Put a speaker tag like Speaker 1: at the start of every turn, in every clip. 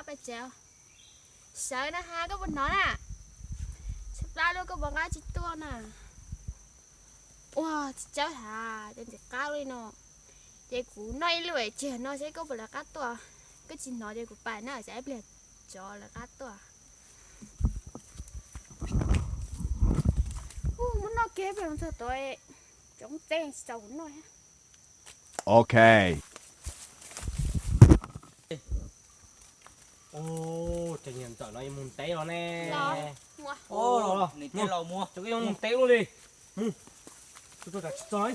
Speaker 1: bà chéo sợ nó ha có bên nó nè sắp ra luôn có bọn gái chỉ tua nè wow cháu thà trên cái cao đi nó vậy cú này lười chỉ nó sẽ có một là cá tua cái chỉ nói đây của bà nó sẽ biết cho là cá tua muốn nó kế về cho tôi chống tên sầu nó ha
Speaker 2: Okay.
Speaker 3: Ô, trời nhìn tợ nó muốn té nó nè.
Speaker 1: mua
Speaker 3: Ô, rồi.
Speaker 4: Này cái lò mua.
Speaker 3: Cho cái ông muốn té luôn đi. Tôi đặt rồi.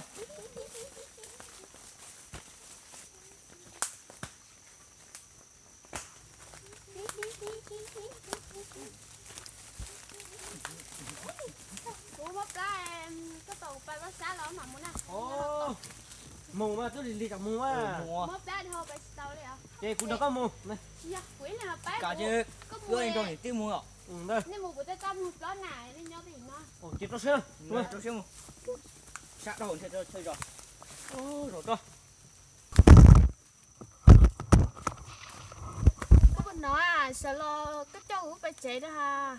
Speaker 1: cú bắp lá em cái tàu ba bắp xá lắm mà muốn à
Speaker 3: Ô, mù mà tôi đi gặp mù à.
Speaker 1: bắp lá thôi bà tàu đi à
Speaker 3: Chị cũng đâu có mù. Này.
Speaker 1: dạ quỷ này bé
Speaker 4: Cả chứ.
Speaker 1: có
Speaker 4: Đưa anh cho này tiêu mua ạ.
Speaker 3: Đây.
Speaker 1: nên mù của tôi có một đó này nên nhớ thì nó
Speaker 3: Ồ, chị nó xem.
Speaker 4: Rồi, cho xem. Sát đầu chơi chơi rồi.
Speaker 3: Ô, rồi to.
Speaker 1: có bên nói à sợ lo cái cháu của bà chị đó ha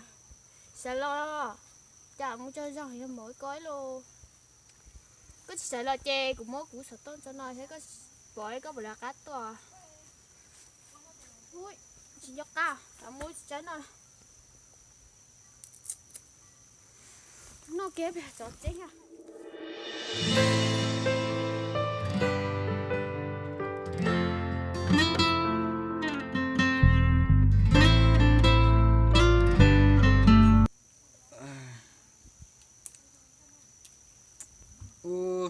Speaker 1: sợ lo chả muốn chơi rong thì nó mỗi cối luôn có sợ lo chê cũng mỗi củ sợ tôn cho nó thế có bội có một là cá to ui chị dốc cao cả mũi trái nó kế về cho chết ha
Speaker 4: Ui.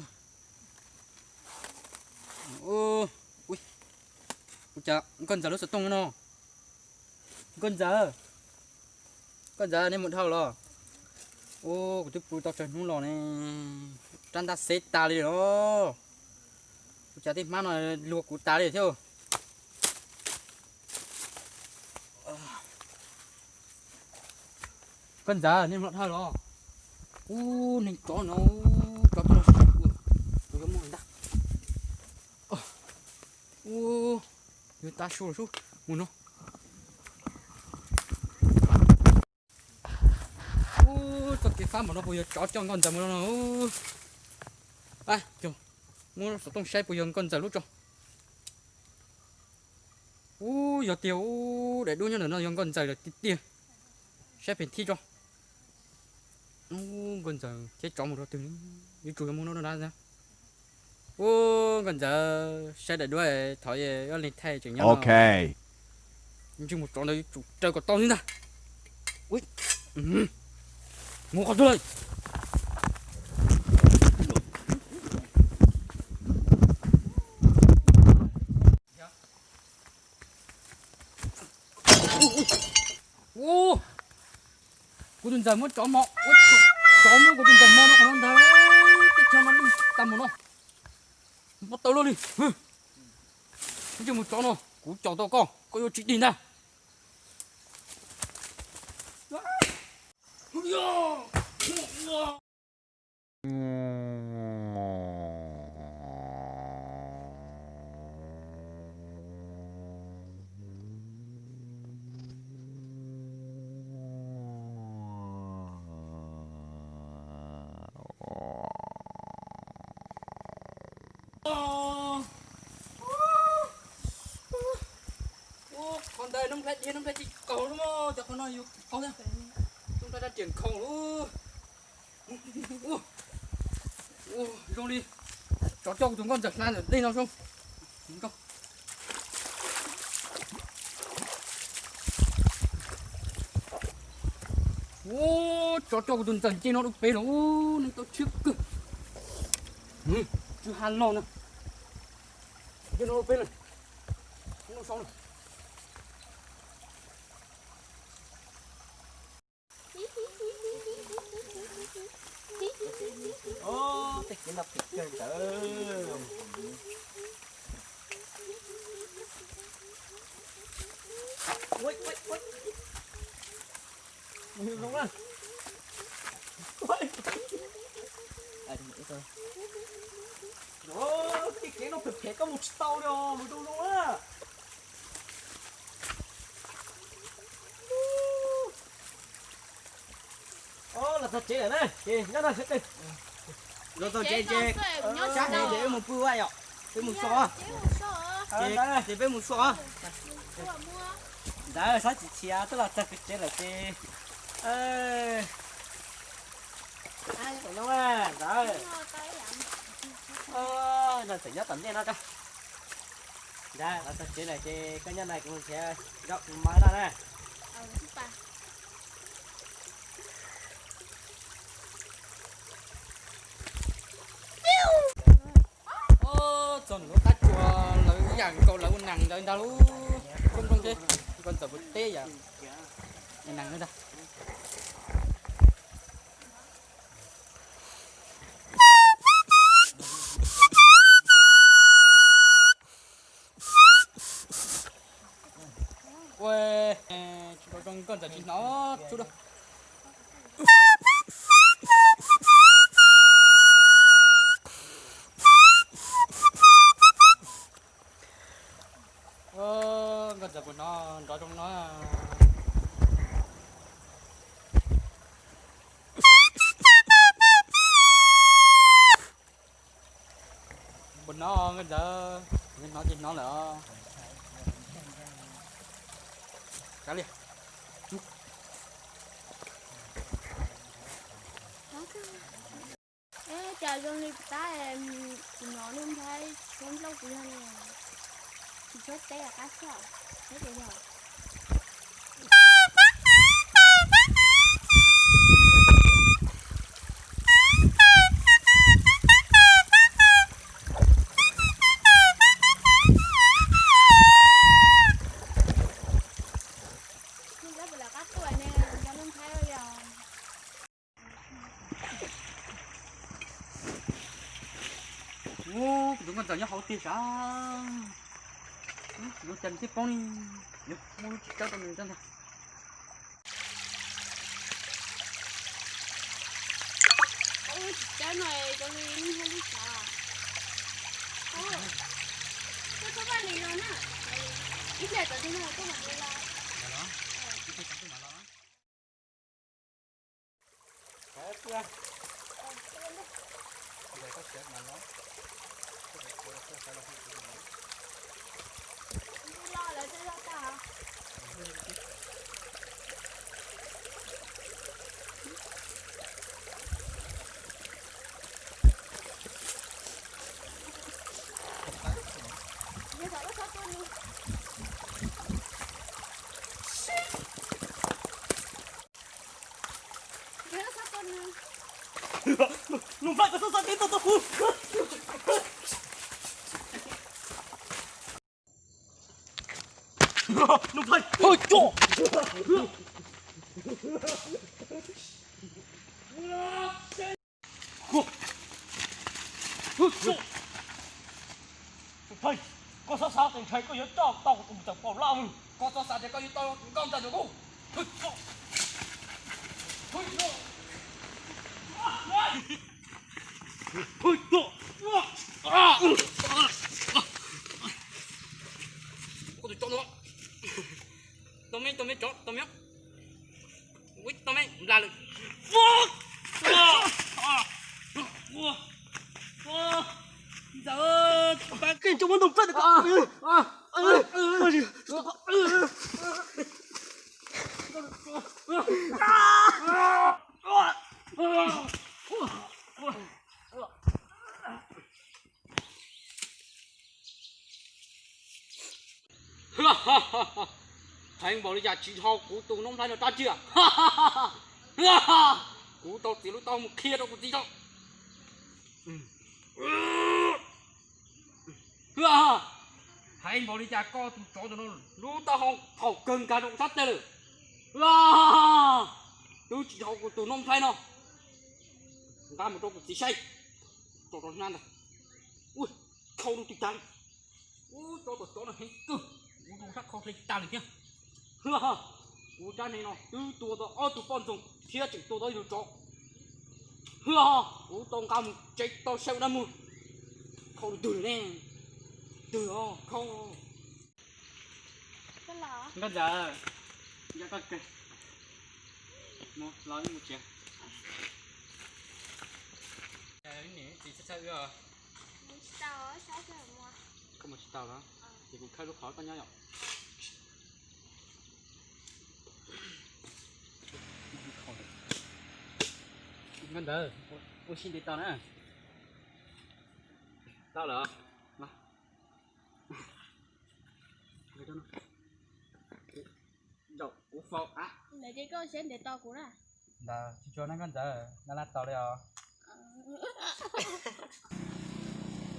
Speaker 4: Ui chà, con giờ nó sẽ tung nó. Con giờ nên một thao lo. Ô, cái bụi tao trời không lo này. Trăn ta xếp ta đi đó. Chả thì má nó luộc của ta đi theo. Con giờ nên một thao lo. Ô, nên chó nó tôi có muốn đặt. Ô, người ta xuống muốn nó. Ô, cho cái phá mà nó bây giờ chó cho con giờ mà nó. À, chồng, muốn nó tông xe bây giờ con giờ lúc cho. Ô, giờ tiêu để đua cho nó dùng con giờ là tiền. Xe phải thi cho. Ô, con giờ chết chó một đó từ như chuột muốn nó ra ra. Ô, còn giờ xe để đuôi thổi ở lên thay chừng nhau.
Speaker 2: Okay.
Speaker 4: Nhưng một trò này trời còn to như thế. Ui, ngủ rồi. Ô, cô đừng giờ muốn chó mọ, chó muốn cô đừng giờ mọ nó còn hơn thế, cái cho nó đi tầm một nó. Bắt tao luôn đi. Chứ một chó nó, cú chó to con, có yêu chị đi nè. Con đây nó phải chỉ cầu đúng không? Cho con nói yêu con ra. Chúng ta đã chuyển cầu luôn. Rong đi. Cho chúng con giật lan ở đây nào không? Không. Cho chúng dần trên nó được phê luôn, nó to trước cơ. Chứ han lo nữa. Trên nó được phê này. Không xong rồi.
Speaker 3: Ô, thích cái đập thịt trời trời. Ui. Nhiều đúng không? Ui.
Speaker 4: Thôi.
Speaker 3: Ô, cái nó thực thể có một tàu đâu, một đâu nữa. sao chế này này chế nhá này chế
Speaker 4: rồi rồi
Speaker 1: chế
Speaker 4: chế chắc này để một bữa vậy ạ với một xó chế với một xó đã sao chỉ chia tức là chắc chế là chế
Speaker 3: ai phải đâu à đấy là phải nhớ tận đen nó coi đây là sao chế này chế cái nhân này cũng sẽ dọc máy ra này
Speaker 4: chọn nó tách chùa lấy dạng câu lấy nặng rồi đâu không không thế con tờ bự tê vậy nặng nữa ta quê con tờ chỉ nó chút đâu con giờ của nó rõ trong nó bên nó cái giờ nên nó chỉ nó là cá liền
Speaker 1: trời con đi ta em nhỏ luôn thấy không lâu cũng hơn nè thì chết té là cá sao thế vậy rồi là cá tuổi nè cho luôn thấy bây giờ
Speaker 4: ô chúng con giờ nhá hậu tiền sao nó chân tiếp con đi nhớ mua cho tụi mình chân thôi
Speaker 1: ôi cái này con đi không biết sao ôi cái số ba này rồi nè ít là tự nhiên là có một người là lo lại cho nó ta bây giờ nó sắp con đi bây giờ sắp con đi
Speaker 3: lùm phải có số tiền tôi phụ lùm phải ôi chỗ thầy có sao sao thầy có yếu tao tao cũng chẳng bỏ lao
Speaker 4: có sao sao thì có to con ta được không
Speaker 3: ôi chỗ
Speaker 4: có thể cho nó tao mới chó tao mới quýt tao mới là được
Speaker 3: trời ơi bạn kinh chúng nó đồng phát được
Speaker 4: anh bảo đi ra chỉ thao cú tù nông thay nó ta chưa cú tao chỉ lúc tao một kia đâu có gì đâu anh bảo đi ra co tụi chó tụi nó lúc tao không thầu cần cả động sắt đây rồi tôi chỉ thầu của tụi nông thay nó ta một chỗ của chỉ say chỗ đó năn rồi ui khâu luôn tụi trắng ui chỗ nó hết cơ ui sắt khâu thấy ta được chưa ui cha này nó từ tua đó ở tụi con dùng thiết chỉ tua đó nhiều chỗ ui tông cao một chạy tao xem ra mưa khâu được từ nè từ khâu
Speaker 1: cái lọ
Speaker 4: bây giờ giờ có kì một nói một chuyện Cái này thì chắc rồi.
Speaker 1: Mình tao ở sao cái mua.
Speaker 4: Có một tàu đó. Thì cũng khai lúc khó con nhau nhở. Ngon đời. Ôi xin đi tao nữa. Tao lỡ. Mà. Đây đâu nó. Đậu củ phao á.
Speaker 1: Để cái con sẽ để to của ra.
Speaker 4: Là chỉ cho nó con giờ nó lát tao đây à.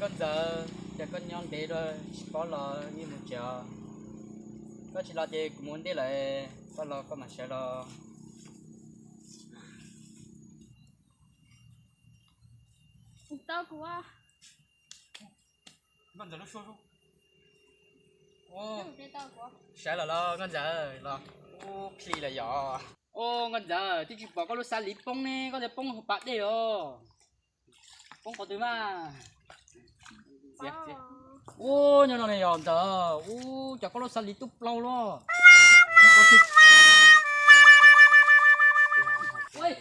Speaker 4: Con giờ để con nhon để rồi có là như một chờ. Có chỉ là để muốn đi lại có là có mà sẽ là
Speaker 1: Tao của.
Speaker 4: con giờ nó xôi không? Ô
Speaker 1: Để tao của.
Speaker 4: sẽ là lo con giờ lo ô phi là giỏ ô con giờ thì chỉ bảo có lúc xa lý bông nè con giờ bông hộp bát đây rồi bông có từ mà dẹp dẹp ô nhỏ này nhỏ giờ ô chả có lúc xa lý túp lâu lo ôi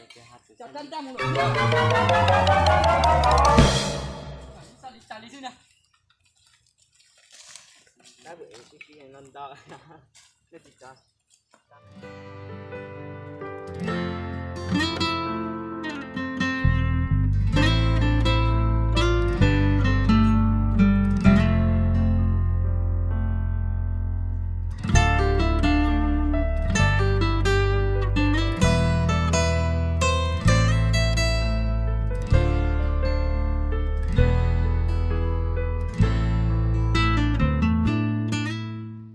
Speaker 4: chả tan ra một lần xa lý chứ nè
Speaker 3: đã bị cái non to nó chỉ cho